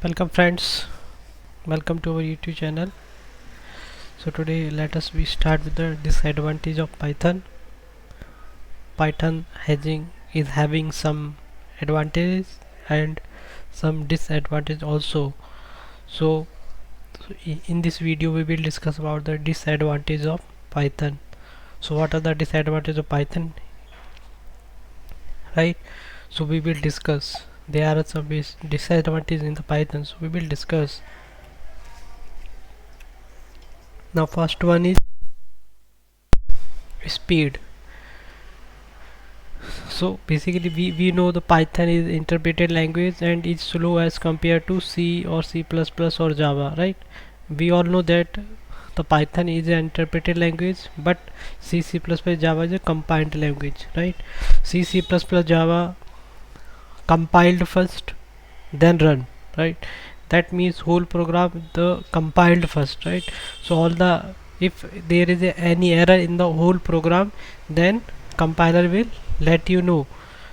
Welcome friends, welcome to our YouTube channel. So today we start with the disadvantage of Python. Python is having some advantages and some disadvantage also. So in this video we will discuss about the disadvantage of Python. So what are the disadvantages of Python, right? So we will discuss. There are some disadvantages in the Python, so we will discuss. Now first one is speed. So basically we know the Python is interpreted language and is slow as compared to C or C++ or Java, right? We all know that the Python is an interpreted language, but C++ Java is a compiled language, right? C++ Java compiled first then run, right? That means whole program the compiled first, right? So all the, if there is any error in the whole program, then compiler will let you know,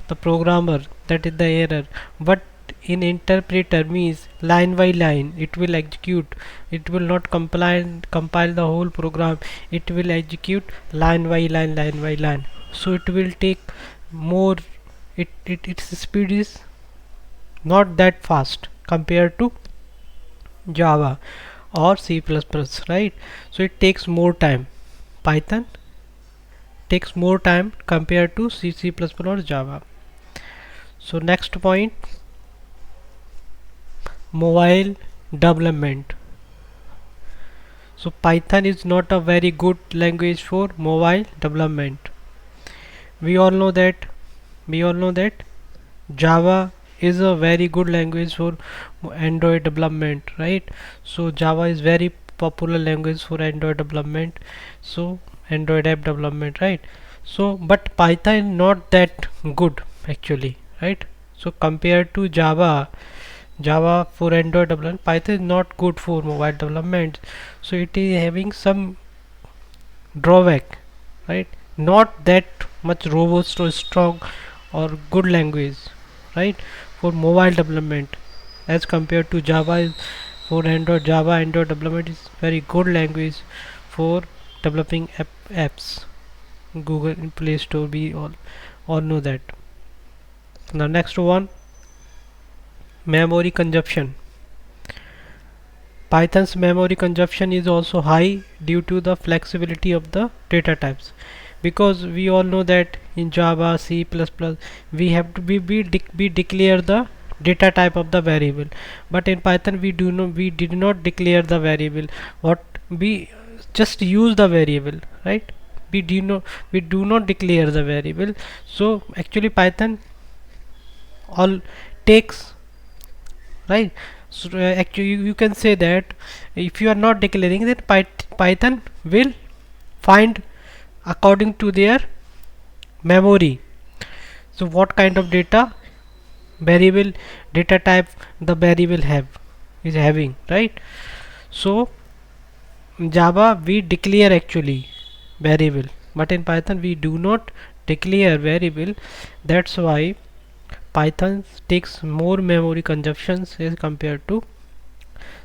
the programmer, that is the error. But in interpreter means line by line it will execute, it will not compile the whole program, it will execute line by line. So it will take more, its speed is not that fast compared to Java or C++, right? So it takes more time. Python takes more time compared to C++ or Java. So next point, mobile development. So Python is not a very good language for mobile development. We all know that Java is a very good language for Android development, right? So Java is very popular language for Android development, so Android app development, right? So but Python is not that good actually, right? So compared to Java for Android development, Python is not good for mobile development, so it is having some drawback, right? Not that much robust or strong or good language, right, for mobile development as compared to for Android. Java Android development is very good language for developing apps. Google in Play Store, we all know that. The next one, memory consumption. Python's memory consumption is also high due to the flexibility of the data types, because we all know that in Java, C++, we have to we declare the data type of the variable, but in Python we did not declare the variable. What we just use the variable, right? We do not declare the variable. So actually Python all takes, right? So actually you can say that if you are not declaring that, Python will find according to their memory, so what kind of variable data type the variable is having, right? So Java we declare actually variable, but in Python we do not declare variable. That's why Python takes more memory consumptions as compared to,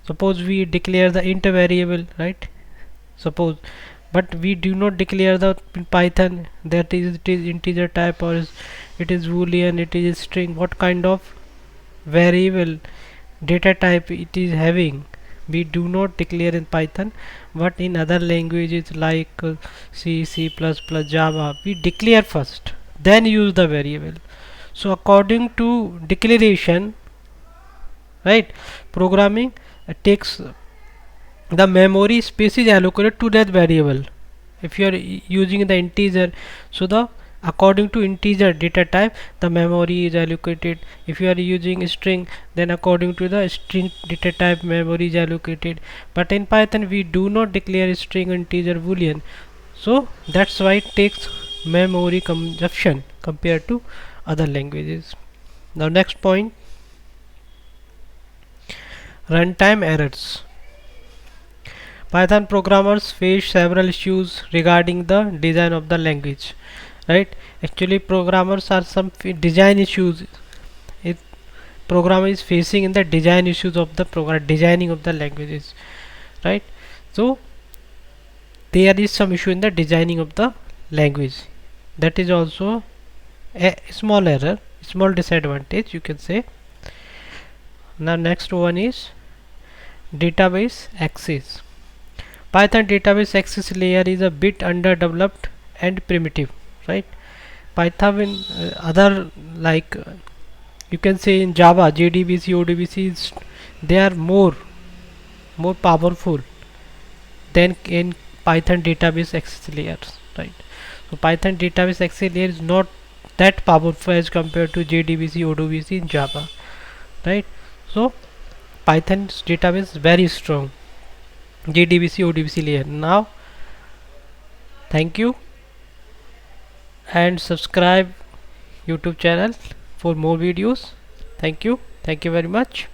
suppose we declare the int variable, right? Suppose, but we do not declare the Python that it is integer type, or it is boolean, it is string. What kind of variable data type it is having, we do not declare in Python. But in other languages like C++, Java, we declare first then use the variable. So according to declaration, right, programming takes the memory space is allocated to that variable. If you are using the integer, so the according to integer data type the memory is allocated. If you are using string, then according to the string data type memory is allocated. But in Python we do not declare string, integer, boolean, so that's why it takes memory consumption compared to other languages. Now next point, runtime errors. Python programmers face several issues regarding the design of the language, right? Actually programmers are some design issues. It programmer is facing in the design issues of the program designing of the languages, right? So there is some issue in the designing of the language. That is also a small error, small disadvantage you can say. Now next one is database access. Python database access layer is a bit underdeveloped and primitive, right? Python other like you can say in Java JDBC ODBC they are more powerful than in Python database access layers, right? So Python database access layer is not that powerful as compared to JDBC ODBC in Java, right? So Python's database is very strong, JDBC ODBC layer. Now thank you and subscribe YouTube channel for more videos. Thank you very much.